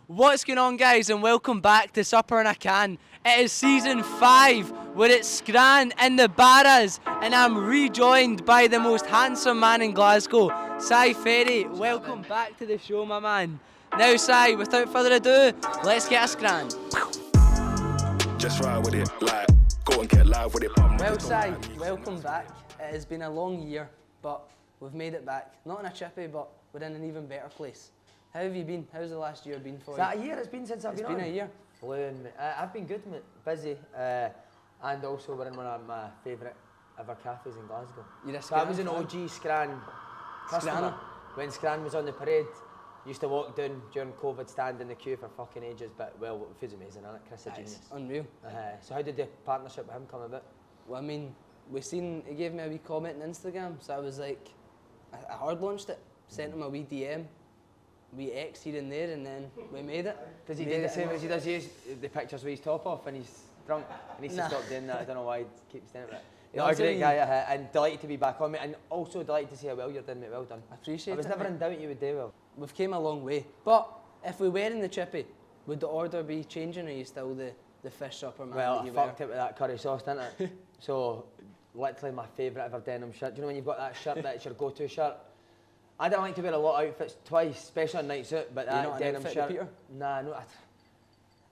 What's going on, guys, and welcome back to Supper in a Can. It is season 5, where it's Scran in the Barras, and I'm rejoined by the most handsome man in Glasgow, Si Ferry. Welcome back to the show, my man. Now, Si, without further ado, let's get a Scran. Just ride with it, like, go and get live with it. Well, Si, welcome back. It has been a long year, but we've made it back. Not in a chippy, but we're in an even better place. How have you been? How's the last year been for you? Is that a year? It's been since I've been on? It's been a year. Flew, mate. I've been good, mate. Busy. And also we're in one of my favourite ever cafes in Glasgow. You're a So I Scran was an fan? OG Scran customer. When Scran was on the parade, used to walk down during COVID, stand in the queue for fucking ages, but well, the food's amazing, isn't it? Chris, a genius. Unreal. So how did the partnership with him come about? Well, I mean, he gave me a wee comment on Instagram, so I was like, I hard launched it, sent him a wee DM, wee X here and there, and then we made it. Does he Made do the it same in as he does the pictures with his top off and he's drunk? He needs to stop doing that. I don't know why he keeps doing it. You're a great guy, and delighted to be back on, mate, and also delighted to see how well you're doing, mate. Well done. I appreciate it. I was never mate. in doubt you would do well. We've came a long way, but if we were in the chippy, would the order be changing, or are you still the fish supper man Well, that I you fucked it with that curry sauce, didn't I? So, literally my favourite ever denim shirt. Do you know when you've got that shirt that's your go-to shirt? I don't like to wear a lot of outfits twice, especially on nights out, but You're not that an denim outfit shirt... repeater? Nah, no.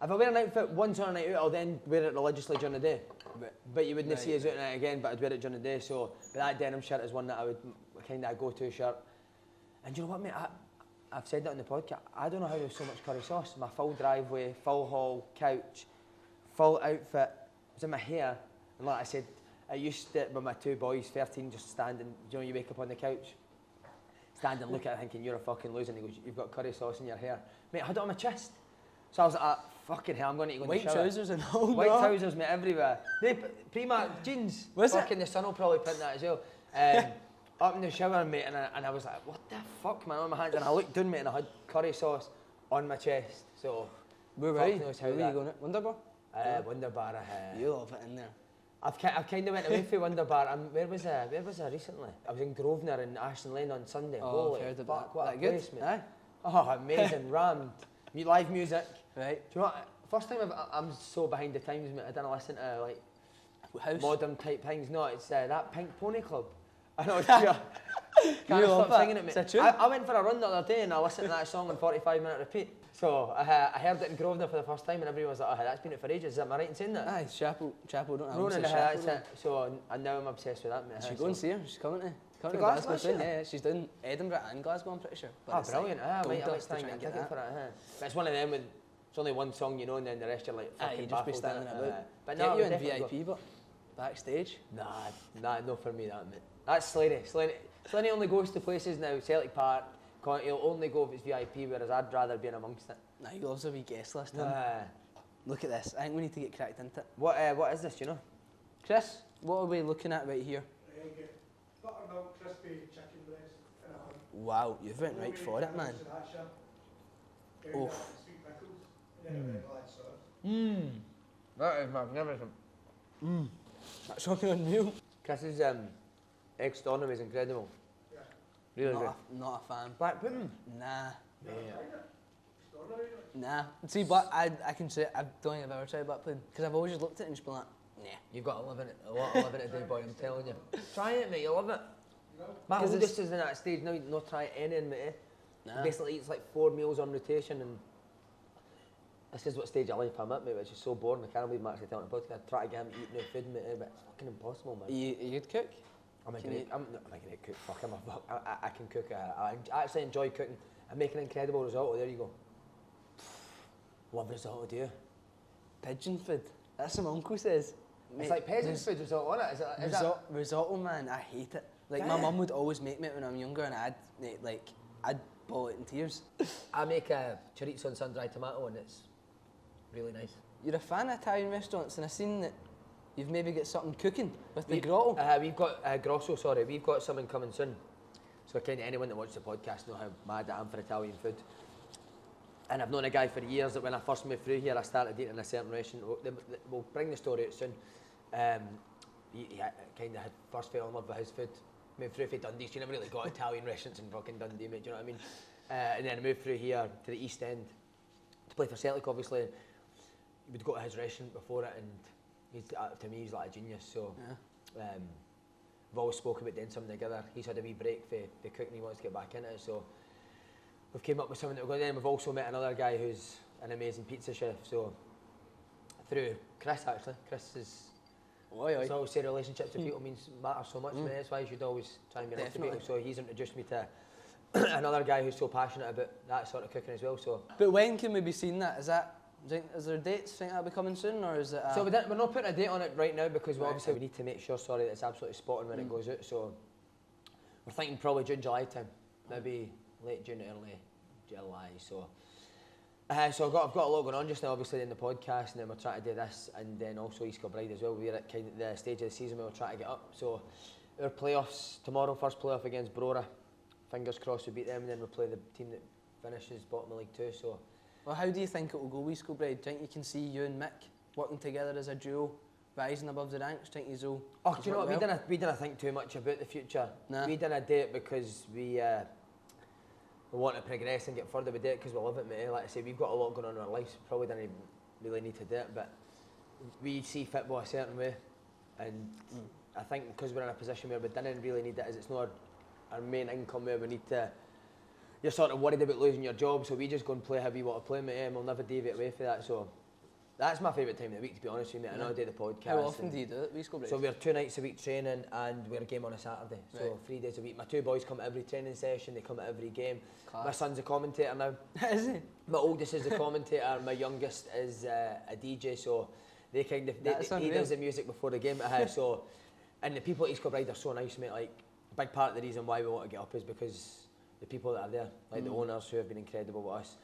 If I wear an outfit once on a night out, I'll then wear it religiously during the day. But you wouldn't see us out at night again, but I'd wear it during the day, so... But that denim shirt is one that I would... kind of go-to shirt. And you know what, mate? I've said that on the podcast. I don't know how there's so much curry sauce. My full driveway, full hall, couch, full outfit. It was in my hair. And like I said, I used to, with my two boys, 13, just standing, you know, you wake up on the couch, stand and look at it thinking, you're a fucking loser. And he goes, you've got curry sauce in your hair. Mate, I had it on my chest. So I was like, fucking hell, I'm going to go in the shower. White trousers and all. White trousers, mate, everywhere. Premark Jeans. Was it? Fucking the sun will probably print that as well. Up in the shower, mate, and I was like, what the fuck, man, on my hands? And I looked down, mate, and I had curry sauce on my chest. So, Where were you? Where were you going at? Wonderbar? Wonderbar. You love it in there. I've kind of went away from Wonderbar. Where was I recently? I was in Grosvenor in Ashton Lane on Sunday. Oh, Holy I've heard fuck, about what that. a Good? place, mate. Aye. Oh, amazing, rammed. Live music. Right. Do you know what? First time I'm so behind the times, mate. I don't listen to like House? modern type things. No, it's that Pink Pony Club. I know it's pure. Can't love stop that. singing it, Is mate. that true? I went for a run the other day and I listened to that song on 45-minute repeat. So I heard it in Grosvenor for the first time and everyone was like, oh, that's been it for ages. Am I right in saying that? Aye, Chapel don't have Ronan, to say that's Chapel. it. So and now I'm obsessed with that, mate. Should we go and see her? She's coming to Glasgow Glasgow this soon. year? Yeah, she's doing Edinburgh and Glasgow, I'm pretty sure. But Oh, it's brilliant. like I gold might dust try to and try get and a ticket for it. But it's one of them with it's only one song you know and then the rest you're like Aye, fucking you just be baffled, standing innit? about. But Get no, you I would in definitely VIP, but backstage. Nah, no for me that, mate. That's Slaney. Slaney only goes to places now, Celtic Park, he'll only go if it's VIP, whereas I'd rather be in amongst it. Nah, he loves a wee guest list. Him. Look at this. I think we need to get cracked into it. What is this, do you know? Chris, what are we looking at right here? Buttermilk, crispy chicken breast in a hug. Wow, you've went right for it, man. Oh. Oof. Sweet pickles, and then a red light sauce. That is magnificent. That's fucking unreal. Chris's egg stornum is incredible. Yeah. Really good. Not a fan. Black pudding? Nah. Strawberry. Nah. See, but I can say I don't think I've ever tried black pudding because I've always just looked at it and just been like, nah. You've got to live in it. A lot of living it today, boy, I'm telling you. Try it, mate, you'll love it. My 'Cause oldest is in that stage now, not try anything, mate. Nah. He basically eats like 4 meals on rotation and this is what stage of life I'm at, mate, which is so boring. I can't believe I'm actually telling the podcast. I try to get him to eat new food, mate, but it's fucking impossible, man. You'd cook? I'm not a great cook, fuck him. I can cook. I actually enjoy cooking. I make an incredible risotto, there you go. Love risotto, do you? Pigeon food. That's what my uncle says. It's like peasant food risotto, isn't it? Is that? Risotto, man, I hate it. Like my mum would always make me it when I'm younger, and I'd boil it in tears. I make a chorizo and sun-dried tomato, and it's really nice. You're a fan of Italian restaurants, and I've seen that you've maybe got something cooking with the grotto. We've got Grosso, sorry. We've got something coming soon. So kind of anyone that watches the podcast know how mad I am for Italian food. And I've known a guy for years that when I first moved through here, I started eating in a certain restaurant. We'll bring the story out soon. He kind of had first fell in love with his food. Moved through for Dundee, so you never really got Italian restaurants in fucking Dundee, mate, do you know what I mean? And then I moved through here to the East End, to play for Celtic, obviously. He would go to his restaurant before it, and he's, to me, he's like a genius. So we've always spoken about doing something together. He's had a wee break for cooking, he wants to get back into it. So we've came up with something that we're going to do. We've also met another guy who's an amazing pizza chef. So through Chris, actually. Chris is... I always say relationships with people matter so much, mate. That's why you should always try and be nice to people. So he's introduced me to another guy who's so passionate about that sort of cooking as well. So, But when can we be seeing that? Is there dates? Think that'll be coming soon, or is it? So we're not putting a date on it right now because obviously we need to make sure, that it's absolutely spot on when it goes out. So we're thinking probably June, July time, maybe late June, early July. So. So I've got a lot going on just now, obviously in the podcast, and then we're trying to do this, and then also East Kilbride as well. We're at kind of the stage of the season where we're trying to get up. So our playoffs tomorrow, first playoff against Brora. Fingers crossed we beat them, and then we'll play the team that finishes bottom of League 2. So, well, how do you think it will go, East Kilbride? Do you think you can see you and Mick working together as a duo, rising above the ranks? Do you think you'll? Oh, do you know what? We didn't think too much about the future. Nah. We didn't do it because we want to progress and get further. We do it because we love it, mate. Like I say, we've got a lot going on in our lives. Probably didn't really need to do it, but we see football a certain way, and I think because we're in a position where we didn't really need it, as it's not our main income where we need to. You're sort of worried about losing your job, so we just go and play how we want to play, mate, and we'll never deviate away from that. So that's my favourite time of the week, to be honest with you, mate. I know I do the podcast. How often do you do it, East Kilbride? So we're 2 nights a week training, and we're a game on a Saturday. So 3 days a week. My 2 boys come to every training session, they come to every game. Class. My son's a commentator now. Is he? My oldest is a commentator, my youngest is a DJ, so they kind of, he does the music before the game. So, and the people at East Kilbride are so nice, mate. Like, a big part of the reason why we want to get up is because the people that are there, like the owners who have been incredible with us,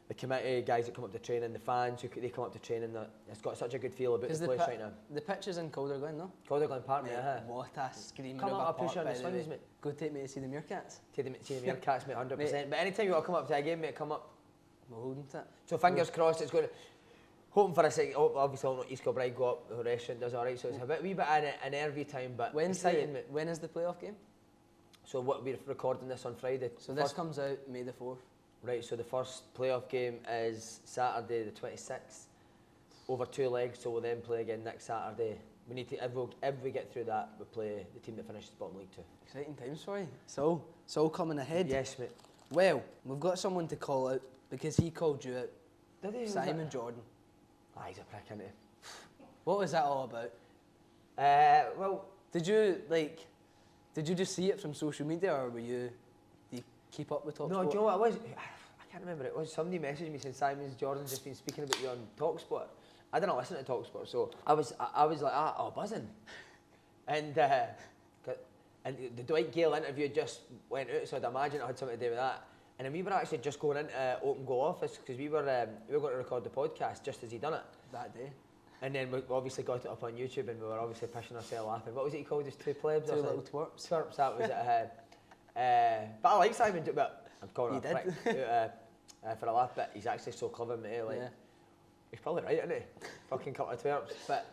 the committee, guys that come up to training, the fans who they come up to training. It's got such a good feel about the place right now. The pitch is in Calderglen, no? Calderglen Park, mate. What a screamer Come of a up, park, push on the by the Swans, way. mate. Go take me to see the Meerkats. See the Meerkats, mate, 100%. But anytime you want to come up to a game, mate, come up. We're holding it. So fingers crossed, it's going to. Hoping for a second. Obviously, I'll East Kilbride go up. The restaurant does all right, so it's a wee bit of a nervy time, but exciting, mate. When is the playoff game? So we're recording this on Friday. So this comes out May the 4th. Right, so the first playoff game is Saturday the 26th, over 2 legs, so we'll then play again next Saturday. We need to, if we get through that, we play the team that finishes bottom League 2. Exciting times for you. So, it's all coming ahead. Yes, mate. Well, we've got someone to call out, because he called you out. Did he? Simon Jordan. Ah, he's a prick, isn't he? What was that all about? Well... Did you just see it from social media, or do you keep up with TalkSport? No, do you know what it was? I can't remember. It was somebody messaged me saying Simon Jordan's just been speaking about you on TalkSport. I didn't listen to TalkSport, so I was like, buzzing. And the Dwight Gale interview just went out, so I'd imagine it had something to do with that. And then we were actually just going into Open Goal office because we were going to record the podcast just as he done it that day. And then we obviously got it up on YouTube, and we were obviously pissing ourselves laughing. What was it he called us? 2 plebs? 2 little twerps. Twerps, that was it. But I like Simon, but I'm calling him a prick for a laugh, but he's actually so clever, mate. Like, he's probably right, isn't he? Fucking couple of twerps. But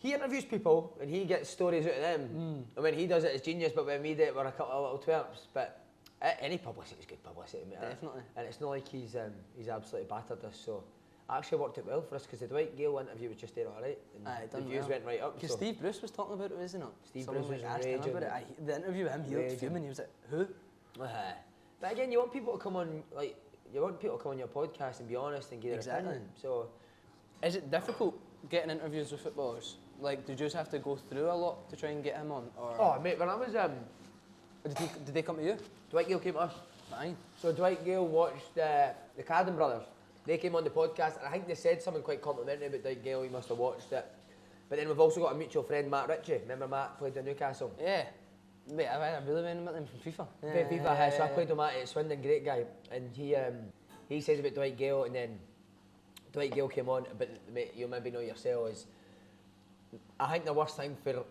he interviews people, and he gets stories out of them. I mean, he does it as genius, but when we do it, we're a couple of little twerps. But any publicity is good publicity, mate. Definitely. And it's not like he's absolutely battered us, so... Actually worked it well for us because the Dwight Gale interview was just there alright, and the views went right up. Because Steve Bruce was talking about it, wasn't it? Steve Bruce was raging. The interview with him, he looked fuming. He was like, "Who?" But again, you want people to come on, your podcast and be honest and give their opinion. So, is it difficult getting interviews with footballers? Like, did you just have to go through a lot to try and get him on? Or oh mate, when I was did they come to you? Dwight Gale came to us. Fine. So Dwight Gale watched the Cadden brothers. They came on the podcast, and I think they said something quite complimentary about Dwight Gale. He must have watched it. But then we've also got a mutual friend, Matt Ritchie. Remember Matt played in Newcastle? Yeah. Mate, I've really been with him from FIFA. So I played with Matt at Swindon, great guy. And he says about Dwight Gale, and then Dwight Gale came on. But mate, you'll maybe know yourself is, I think the worst thing for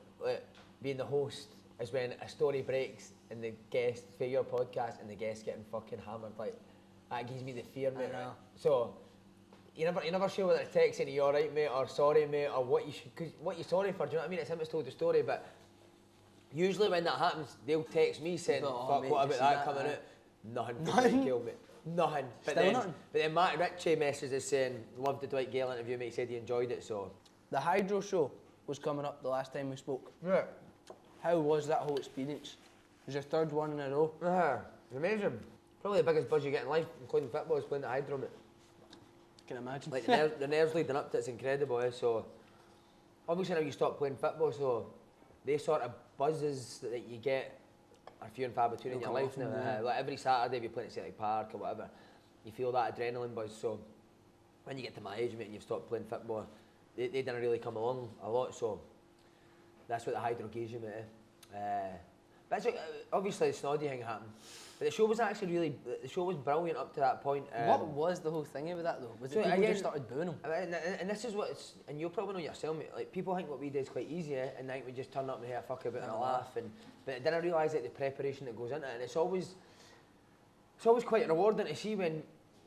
being the host is when a story breaks and the guest for your podcast and the guest getting fucking hammered. Like, that gives me the fear, mate. Right? So you never sure whether it's texting you alright, mate, or sorry, mate, or what you're sorry for. Do you know what I mean? It's him that's told the story, but usually when that happens, they'll text me saying, "Fuck, mate, what about that coming out?" Nothing. Dwight Gale, mate. Nothing. Still nothing? But then Matt Ritchie messages saying, loved the Dwight Gale interview, mate, he said he enjoyed it, so. The Hydro show was coming up the last time we spoke. Yeah. How was that whole experience? It was your third one in a row. It was amazing. Probably the biggest buzz you get in life, including football, is playing the Hydro, mate. Can imagine. Like the nerves leading up to it's incredible, eh? So obviously now you stop playing football, so they sort of buzzes that you get are few and far between in your life now. Like every Saturday if you're playing at Celtic Park or whatever, you feel that adrenaline buzz. So when you get to my age, mate, and you've stopped playing football, they didn't really come along a lot. So that's what the Hydro gives you, mate. But it's like, obviously the Snoddy thing happened. But the show was actually the show was brilliant up to that point. What was the whole thing about that though? Was it people just started booing him? And this is what it's, and you'll probably know yourself, mate. Like people think what we do is quite easy, eh? And think we just turn up and have a fuck about and a laugh, but then I realise that the preparation that goes into it, and it's always quite rewarding to see when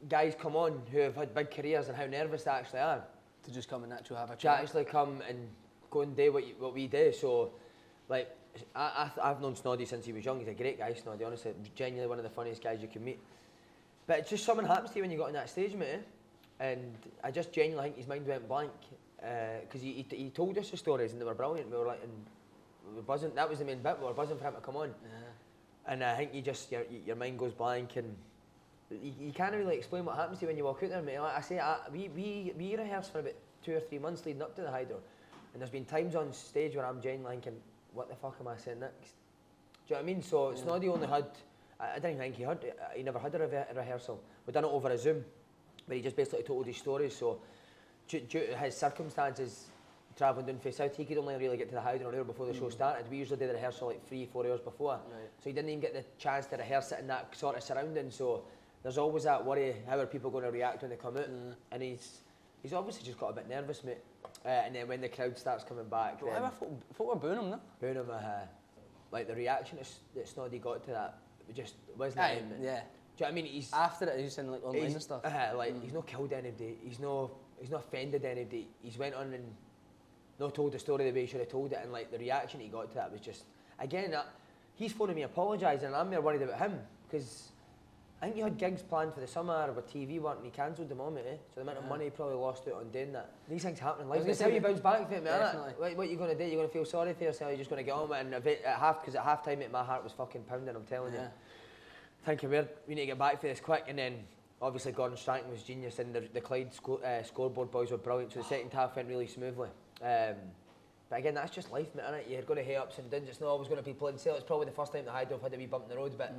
guys come on who have had big careers and how nervous they actually are. To just come and naturally have a To chat. actually come and go and do what we do. So, like, I've known Snoddy since he was young. He's a great guy, Snoddy, honestly. Genuinely one of the funniest guys you can meet. But it's just something happens to you when you got on that stage, mate. And I just genuinely think his mind went blank. Because he told us the stories and they were brilliant. We were like, and we were buzzing. That was the main bit. We were buzzing for him to come on. Yeah. And I think you just, your mind goes blank and you can't really explain what happens to you when you walk out there, mate. Like I say, we rehearsed for about 2 or 3 months leading up to the Hydro. And there's been times on stage where I'm genuinely thinking, what the fuck am I saying next? Do you know what I mean? So Snoddy only had, I didn't think he never had a rehearsal. We done it over a Zoom, but he just basically told his stories. So due to his circumstances, travelling down from south, he could only really get to the Hydro an hour before the show started. We usually did the rehearsal like 3-4 hours before. Right. So he didn't even get the chance to rehearse it in that sort of surrounding. So there's always that worry, how are people going to react when they come out? And he's obviously just got a bit nervous, mate. And then when the crowd starts coming back, Well, I thought were booing him, no? booing him, like the reaction that Snoddy got to that, it just wasn't him. Yeah. Do you know what I mean? He's After it, he was saying like online and stuff. He's not killed anybody. He's not offended anybody. He's went on and not told the story the way he should have told it, and like the reaction he got to that was just again. He's phoning me apologising, and I'm more worried about him because I think he had gigs planned for the summer with TV work and he cancelled them on, mate. So the amount of money he probably lost out on doing that. These things happen in life. It's how you bounce back from it, man. What are you going to do? You're going to feel sorry for yourself. You're just going to get on with it. And because at half time, mate, my heart was fucking pounding. I'm telling you. Thinking we need to get back for this quick. And then obviously Gordon Strachan was genius, and the Clyde scoreboard boys were brilliant. So the second half went really smoothly. But again, that's just life, mate. Innit? You're going to hit ups and downs. It's not always going to be plain sailing. It's probably the first time that Hydro have had a wee bump in the road, but.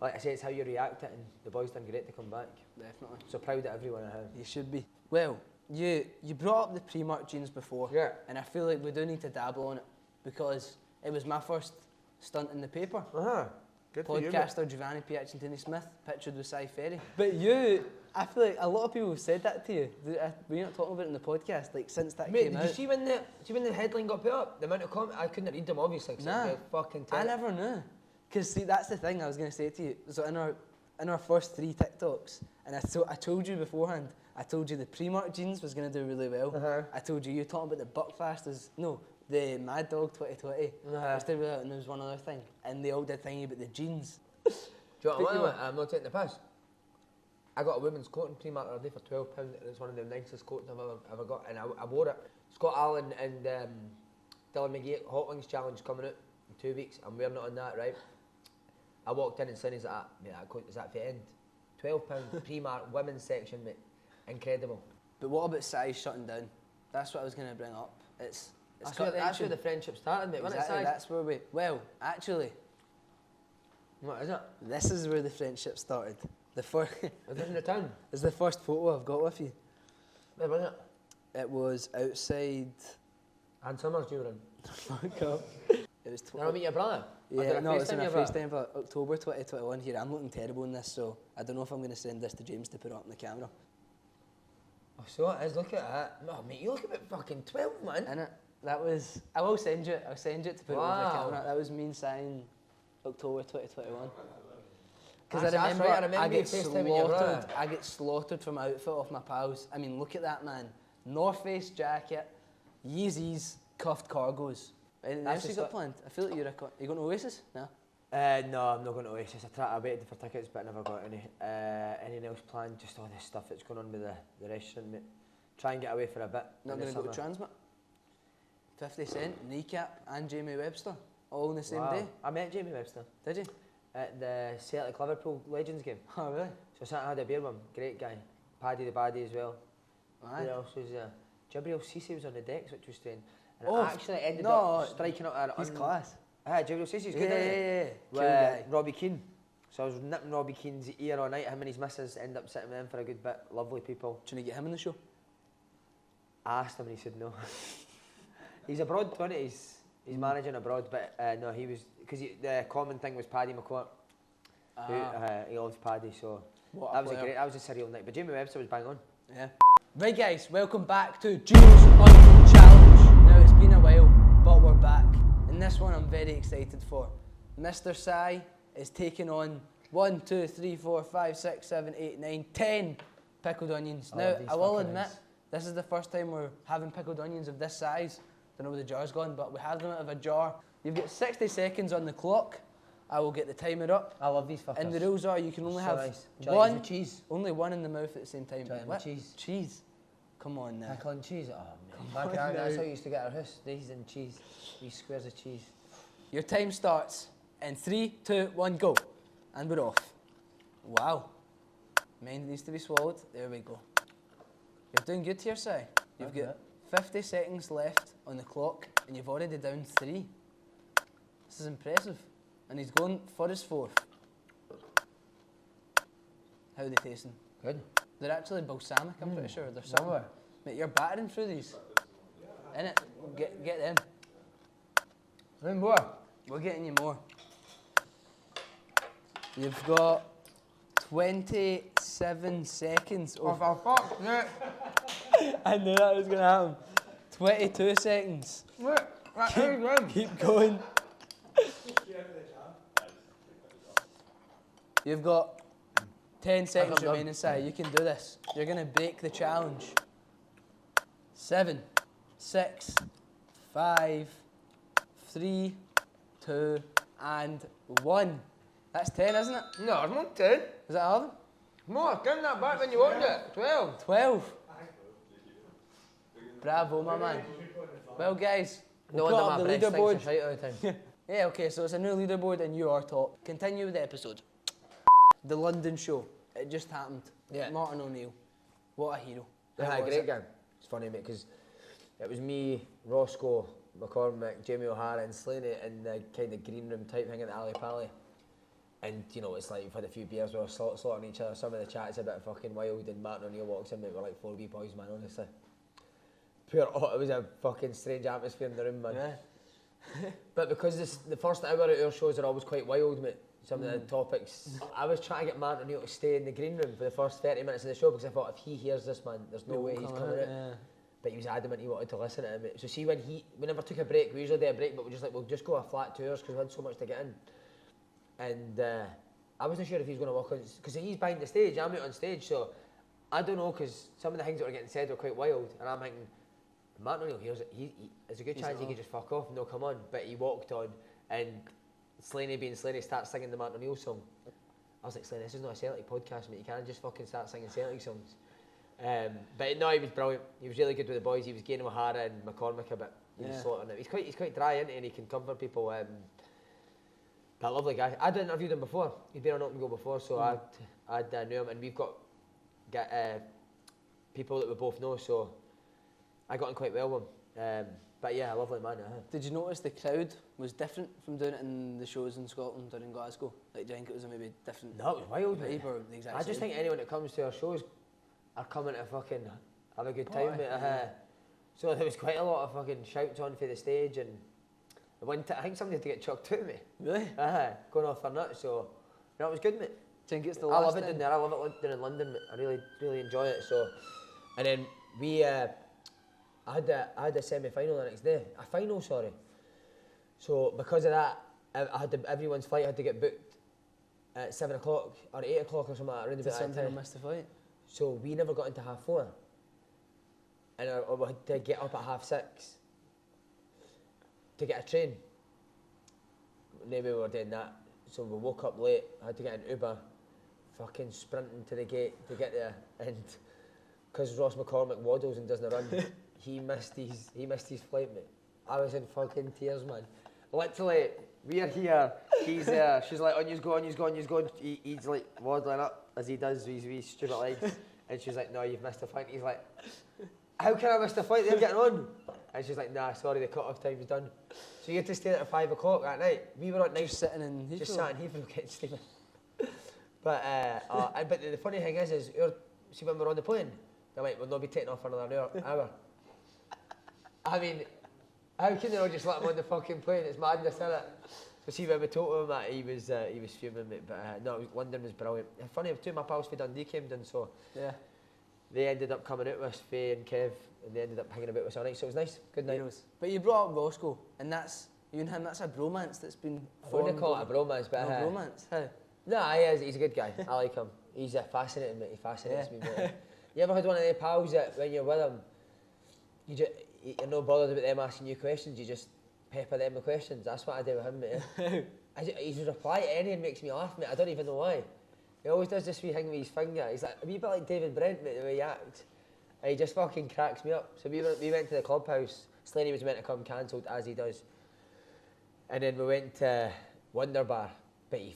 Like I say, it's how you react to it, and the boys done great to come back. Definitely. So proud of everyone I have. You should be. Well, you brought up the Premark Jeans before. Yeah. And I feel like we do need to dabble on it because it was my first stunt in the paper. Good for you, mate. Podcaster Giovanni Piacentini Smith, pictured with Si Ferry. But you, I feel like a lot of people have said that to you. Were you not talking about it in the podcast, like since that came out? Did you see when the headline got put up? The amount of comments, I couldn't read them obviously, because it was fucking terrible. I never knew. Because see, that's the thing I was going to say to you. So in our first 3 TikToks, and I told you beforehand, I told you the Premark Jeans was going to do really well. I told you talking about the Buckfast the Mad Dog 2020 was doing really well, and there was one other thing, and they all did thingy about the jeans. Do you know what I'm not taking the piss. I got a women's coat in Premark the other day for £12, and it's one of the nicest coats I've ever got, and I wore it. Scott Allen and Dylan McGee Hot Wings Challenge coming out in 2 weeks. I'm wearing it on that, right? I walked in and Slaney's like, mate, that coat is at the end. £12 Premark women's section, mate. Incredible. But what about size shutting down? That's what I was going to bring up. That's where the friendship started, mate. Exactly, that's where we... Well, actually... What is it? This is where the friendship started. The first... Was it in the town? It's the first photo I've got with you. Where was it? It was outside... Ann Summers you were in. Fuck up. It was... Did I meet your brother? Yeah, no, it's in a FaceTime for October 2021 here. I'm looking terrible in this, so I don't know if I'm going to send this to James to put it up on the camera. Oh, so it is, look at that. No, mate, you look a bit fucking 12, man. Innit? That was... I will send you it. I'll send you it to put it on the camera. That was me and Sign October 2021. Because I remember I get slaughtered for my outfit off my pals. I mean, look at that, man. North Face jacket, Yeezys, cuffed cargos. Anything else you got planned? I feel like you're going to Oasis? No? No, I'm not going to Oasis. I waited for tickets, but I never got any. Anything else planned? Just all this stuff that's going on with the restaurant, mate. Try and get away for a bit. Not going to go to Transmit. 50 Cent, Kneecap, and Jamie Webster, all on the same day. I met Jamie Webster. Did you? At the Celtic Liverpool Legends game. Oh, really? So I sat and had a beer with him. Great guy. Paddy the Baddie as well. Aye. Who else was there? Jabril Cisse was on the decks, which was strange. And Oh, I actually ended up striking up He's class. Jabril Cisse's good, isn't he? Yeah. Cool With guy. Robbie Keane. So I was nipping Robbie Keane's ear all night. Him and his missus end up sitting with him for a good bit. Lovely people. Do you want to get him on the show? I asked him and he said no. He's abroad, wasn't he? He's managing abroad, but no, he was, because the common thing was Paddy McCourt. He loves Paddy, so that was a surreal night. But Jamie Webster was bang on. Yeah. Right guys, welcome back to Jules Uncle Challenge. Now it's been a while, but we're back. And this one I'm very excited for. Mr. Si is taking on 1, 2, 3, 4, 5, 6, 7, 8, 9, 10 pickled onions. Now, I will admit, this is the first time we're having pickled onions of this size. Don't know where the jar's gone, but we have them out of a jar. You've got 60 seconds on the clock. I will get the timer up. I love these fuckers. And the rules are you can only have one cheese. Only one in the mouth at the same time. What? Cheese. Cheese. Come on now. Pickle and cheese. Oh man. That's how you used to get our house. Daisies and cheese. These squares of cheese. Your time starts in 3, 2, 1, go. And we're off. Wow. Mind needs to be swallowed. There we go. You're doing good here, Si. You've got 50 seconds left on the clock and you've already down 3. This is impressive. And he's going for his 4th. How are they tasting? Good. They're actually balsamic, I'm pretty sure. They're somewhere. Mate, you're battering through these. Innit? Get them. Any more? We're getting you more. You've got 27 seconds. Oh, for fuck's sake. I knew that was going to happen. 22 seconds. Keep going. You've got 10 seconds remaining, Si. You can do this. You're going to break the challenge. 7, 6, 5, 3, 2, and 1. That's 10, isn't it? No, it's not 10. Is that 11? No, give that back when you want it. 12. 12. Bravo, my man. Well, guys, No we'll put wonder up my the breast leaderboard. stinks of shite all the time. Yeah, okay, so it's a new leaderboard and you are top. Continue with the episode. The London show. It just happened. Yeah. Martin O'Neill. What a hero. Yeah, How was great it? game. It's funny, mate, because it was me, Roscoe, McCormick, Jamie O'Hara and Slaney in the kind of green room type thing at the Alley Pally. And, you know, it's like we've had a few beers, we were slaughtering each other. Some of the chat's a bit fucking wild and Martin O'Neill walks in, mate, we're like 4 wee boys, man, honestly. It was a fucking strange atmosphere in the room, man. Yeah. But because the first hour of our shows are always quite wild, mate, some of the topics, I was trying to get Martin O'Neill to stay in the green room for the first 30 minutes of the show because I thought if he hears this, man, there's no way he's coming out. Yeah. But he was adamant he wanted to listen to it, mate. So see, we never took a break. We usually do a break, but we'll just go a flat 2 hours because we had so much to get in. And I wasn't sure if he's going to walk on, because he's behind the stage, I'm out on stage, so I don't know, because some of the things that were getting said were quite wild, and I'm thinking, Martin O'Neill hears it, there's a good chance he could just fuck off and no come on, but he walked on, and Slaney being Slaney starts singing the Martin O'Neill song. I was like, Slaney, this is not a Celtic podcast, mate, you can't just fucking start singing Celtic songs. But no, he was brilliant, he was really good with the boys, he was gaining O'Hara and McCormick a bit, he was slaughtering it. He's quite dry, isn't he, and he can comfort people. But a lovely guy. I'd interviewed him before, he'd been on Up and Go before, so I'd knew him, and we've got people that we both know, so I got on quite well with him. But yeah, a lovely man. Did you notice the crowd was different from doing it in the shows in Scotland or in Glasgow? Like, do you think it was a maybe different No, it was wild, mate. vibe or the exact I just same? think anyone that comes to our shows are coming to fucking have a good time, mate. So there was quite a lot of fucking shouts on for the stage, and I think somebody had to get chucked out, mate. Really? Going off their nuts, so no, it was good, mate. Do you think it's the I last love it time? down there. I love it down in London, mate. I really enjoy it. So, and then I had a semi-final the next day, a final, sorry. So because of that, everyone's flight had to get booked at 7 o'clock or 8 o'clock or something. Around Did about that something time. miss the flight? So we never got into 4:30, and we had to get up at 6:30 to get a train. Maybe we were doing that. So we woke up late, I had to get an Uber, fucking sprinting to the gate to get there, and because Ross McCormick waddles and doesn't run, he missed his flight, mate. I was in fucking tears, man. Literally, we're here, he's there, she's like, on you go. He's like waddling up as he does with his wee stupid legs, and she's like, no, you've missed the flight. He's like, how can I miss the flight? They're getting on. And she's like, nah, sorry, the cut-off time's done. So you had to stay there at 5 o'clock that night. We were at night Just sitting in Heathrow. just sat in Heathrow getting steaming. But the funny thing is see when we're on the plane, they're like, we'll not be taking off for another hour. I mean, how can they not just let him on the fucking plane? It's madness, isn't it? So see when we told him that, he was fuming, mate. But no, London was brilliant. And funny, two of my pals for Dundee came down, so Yeah. they ended up coming out with us, Faye and Kev, and they ended up hanging about with us all night. So it was nice, good night. But you brought up Roscoe, and that's, you and him, that's a bromance that's been I formed. wouldn't call it a bromance, but No, bromance, how? no, he is. He's a good guy. I like him. He's fascinating, mate. He fascinates me, mate. You ever had one of their pals that when you're with him, you're not bothered about them asking you questions, you just pepper them with questions? That's what I do with him, mate. His reply to anything makes me laugh, mate. I don't even know why. He always does this wee thing with his finger. He's like a wee bit like David Brent, mate, the way he acts. And he just fucking cracks me up. So we went to the clubhouse. Slaney was meant to come cancelled, as he does. And then we went to Wonder Bar, but he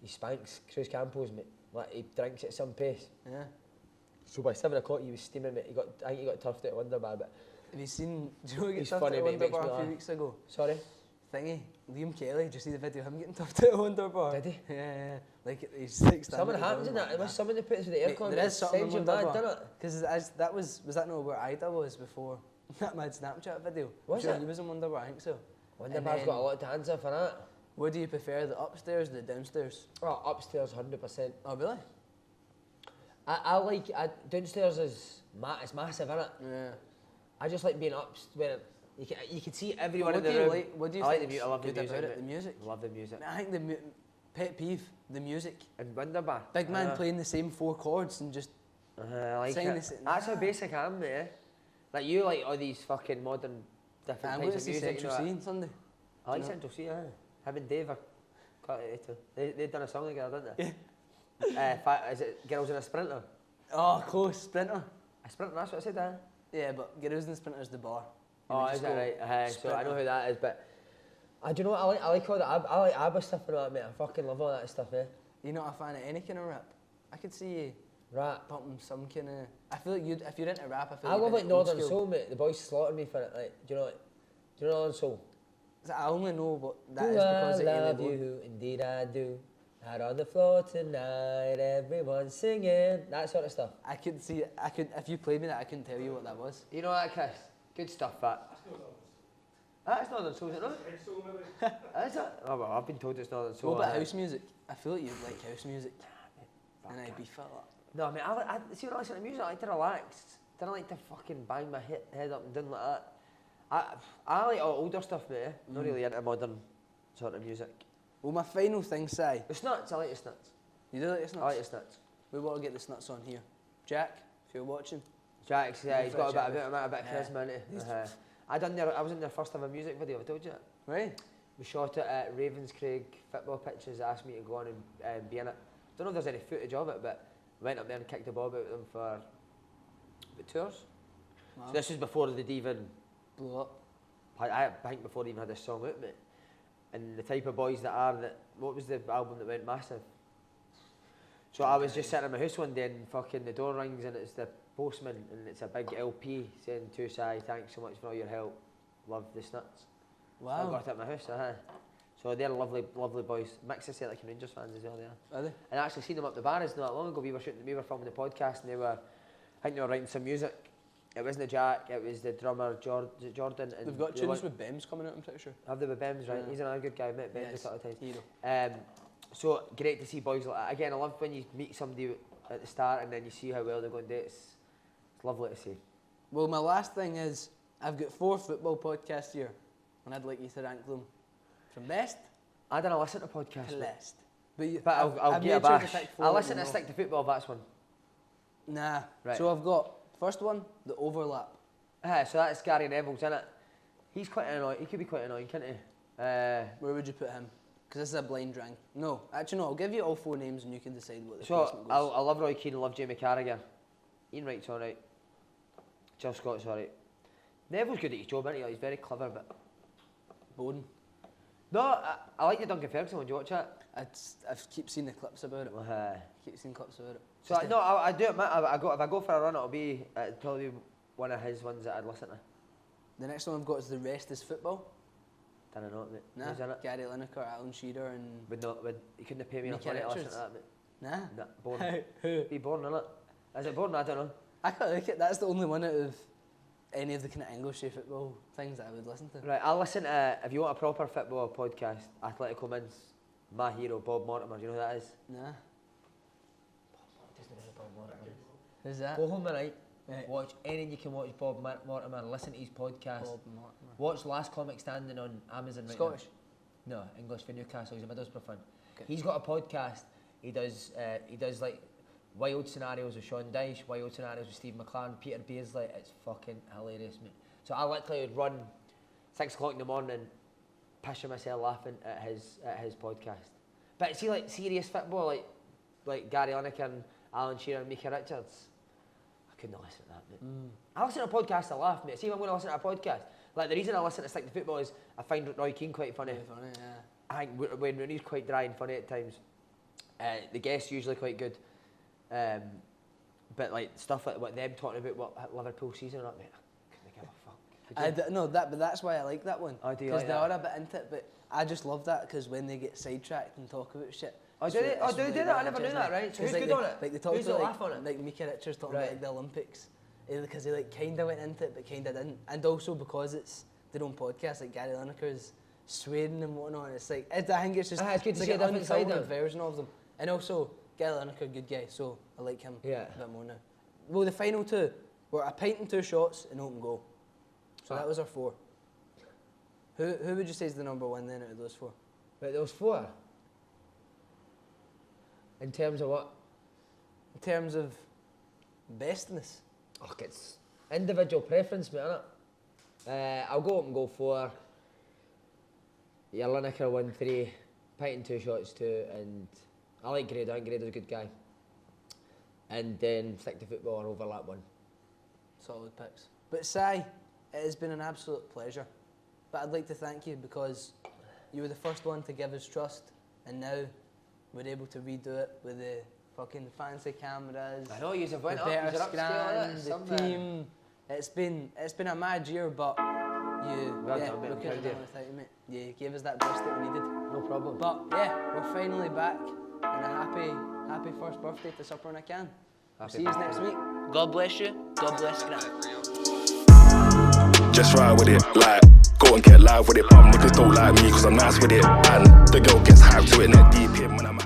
spanks Cruz Campos, mate. Like, he drinks at some pace. Yeah. So by 7 o'clock he was steaming, mate. I think he got turfed at Wonder Bar, but... Have you seen Joe get He's tuffed funny, at mate, he Wonder makes me Bar a few laugh. weeks ago? Sorry? Thingy, Liam Kelly, did you see the video of him getting tuffed at Wonder Bar? Did he? Yeah. Like, he's like Something happens in that. There was someone that puts with the aircon. There is something in Wonder Bar. doesn't it? Because was that not where Ida was before that mad Snapchat video? Was sure it? He was in Wonder Bar, I think so. Wonder And Bar's then- got a lot to answer for that. What do you prefer, the upstairs or the downstairs? Oh, upstairs, 100%. Oh, really? I like... downstairs is... it's massive, isn't it? Yeah. I just like being up where you can see everyone What in do the you room. like? What do you I like think the music. I love the good music. about it? mate. The music. Love the music. I think the pet peeve, the music. And Wonder Bar. Big man playing the same 4 chords and just I like saying it. this. That's how basic I am, mate. Eh? Like you like all these fucking modern different I'm going types to of see music. Central C on Sunday. I like you know? Central C, yeah. Him and Dave are quite they've done a song together, didn't Yeah. they? Is it Girls in a Sprinter? Oh, close. Sprinter. A Sprinter, that's what I said, eh? Yeah, but Girls and Sprinters the bar. You Oh, would is just that go right? So I know Sprinter. who that is, but I do you know what I like all that. I like ABBA stuff and all that, mate. I fucking love all that stuff, eh? You're not a fan of any kind of rap? I could see you Rap. pumping some kind of... I feel like if you're into rap, I feel I like love you're like into old Northern school. Soul, mate. The boys slaughtered me for it. Like, do you know Northern Soul? I only know what that Do is because I of love Ellie you, indeed I do. Out on the floor tonight, everyone singing. That sort of stuff. I could see... If you played me that, I couldn't tell you what that was. You know that, Chris? Good stuff, that. That's Northern Soul, is it not? Is it? Oh, well, I've been told it's Northern Soul. What about house music? I feel like you'd like house music. And I'd be full up. No, I mean, I see when I listen to music, I like to relax. I don't like to fucking bang my head up and down like that. I like all older stuff, mate. Not really into modern sort of music. Well, my final thing, Si. The Snuts, I like the Snuts. You do like the snuts? I like the Snuts. We want to get the snuts on here. Jack, if you're watching. Jack's, yeah, he's got a Jack. bit of charisma, innit? I was in their first ever music video, I told you that. Right. We shot it at Ravenscraig football pitches, asked me to go on and be in it. Don't know if there's any footage of it, but went up there and kicked the ball out with them for about 2 hours. Wow. So this was before they'd even, Blew up. I think before they even had this song out, mate. And the type of boys what was the album that went massive? So I was just sitting in my house one day and fucking the door rings and it's the postman and it's a big LP saying to Si, thanks so much for all your help, love the Snuts. So I Wow. got it at my house, So they're lovely, lovely boys. Mix of Celtic and Rangers fans as well, they are. Are they? And I actually seen them up the bars not that long ago. We were filming the podcast and I think they were writing some music. It wasn't Jack, it was the drummer Jordan. And They've got they tunes went- with Bems coming out, I'm pretty sure. Have they with Bems, right? Yeah. He's another good guy, met Bems a Yes, couple of times. hero. So great to see boys like that. Again, I love when you meet somebody at the start and then you see how well they're going to do. It's lovely to see. Well, my last thing is, I've got 4 football podcasts here, and I'd like you to rank them from best I don't listen to podcasts, to mate. last. But I'll I've get a made sure to bash. pick 4 I'll that listen you to know. Stick to Football, that's one. Nah. Right. So I've got, first one, The Overlap. So that's Gary Neville's in it. He's quite annoying. He could be quite annoying, can't he? Where would you put him? Because this is a blind rank. No, actually no, I'll give you all 4 names and you can decide what the So, placement goes. I love Roy Keane, I love Jamie Carragher. Ian Wright's alright. Jill Scott's alright. Neville's good at his job, isn't he? Like, he's very clever, but... Bowden. No, I like the Duncan Ferguson one. Do you watch that? I keep seeing the clips about it. Keep seeing clips about it. So, I do admit, if I go for a run, it'll probably be one of his ones that I'd listen to. The next one I've got is The Rest is Football. Don't know, mate. Nah, Who's in it? Gary Lineker, Alan Shearer and... You couldn't have paid me enough Mickey money to listen Richards. to that, mate. Nah. Nah, boring. Be boring, innit? Is it boring? I don't know. I quite like it. That's the only one out of any of the kind of English football things that I would listen to. Right, I'll listen to, if you want a proper football podcast, Atletico Min's my hero, Bob Mortimer. Do you know who that is? Nah. Doesn't know Bob Mortimer. Who's that? Go home tonight, Right. watch anything you can watch Bob Mortimer, listen to his podcast. Bob Mortimer. Watch Last Comic Standing on Amazon right Scottish? now. No, English for Newcastle, he's a Middlesbrough fan. Okay. He's got a podcast, he does like wild scenarios with Sean Dyche, wild scenarios with Steve McLaren, Peter Beardsley. It's fucking hilarious, mate. So I literally would run 6 o'clock in the morning, pissing myself laughing at his podcast. But see, like serious football, like Gary Lineker and Alan Shearer and Mickey Richards, I couldn't listen to that, mate. I listen to a podcast to laugh, mate. See, if I'm going to listen to a podcast, like the reason I listen to Stick to Football is I find Roy Keane quite funny. Very funny, yeah. I think when Rooney's quite dry and funny at times. The guests usually quite good. But like stuff like what them talking about what Liverpool season or not, mate, I couldn't give a fuck. But that's why I like that one. Oh, do you Because like they that? are a bit into it, but I just love that because when they get sidetracked and talk about shit. Oh, it's do they? really- Oh, it's do they really do that? I good, never knew isn't that, it? right? So 'Cause who's good on it? Like they talk Who's about the laugh on it? like Mickey Richards talking Right. about like the Olympics, because he like kind of went into it but kind of didn't, and also because it's their own podcast, like Gary Lineker's swearing and whatnot. And it's like I think it's just It's good to like see a an different side of unfiltered him. version of them, and also Gary Lineker, good guy, so I like him Yeah. a bit more now. Well, the final 2 were a pint and 2 shots and open goal. So that was our 4. Who would you say is the number 1 then out of those 4? Right, there was 4. In terms of what? In terms of bestness. Oh, it's individual preference, mate, innit? I'll go up and go 4. Yeah, Lineker 1, 3, pint and 2 shots 2, and I like Grado. I think Grado's a good guy. And then Stick to Football or Overlap 1. Solid picks. But Si, it has been an absolute pleasure. But I'd like to thank you because you were the first one to give us trust, and now we're able to redo it with the fucking fancy cameras. I know, you've the went up, better you're upscale, scran, innit? the team. It's been a mad year, but you Well done, mate, we I'm couldn't proud have of done you. it without you, mate. You gave us that boost that we needed. No problem. But yeah, we're finally back, and a happy first birthday to Supper and a Can. See you next week. God bless you. God bless Scran. Just ride with it, like, go and get live with it. Niggas don't like me cause I'm nice with it. And the girl gets hyped to it, neck deep in when I'm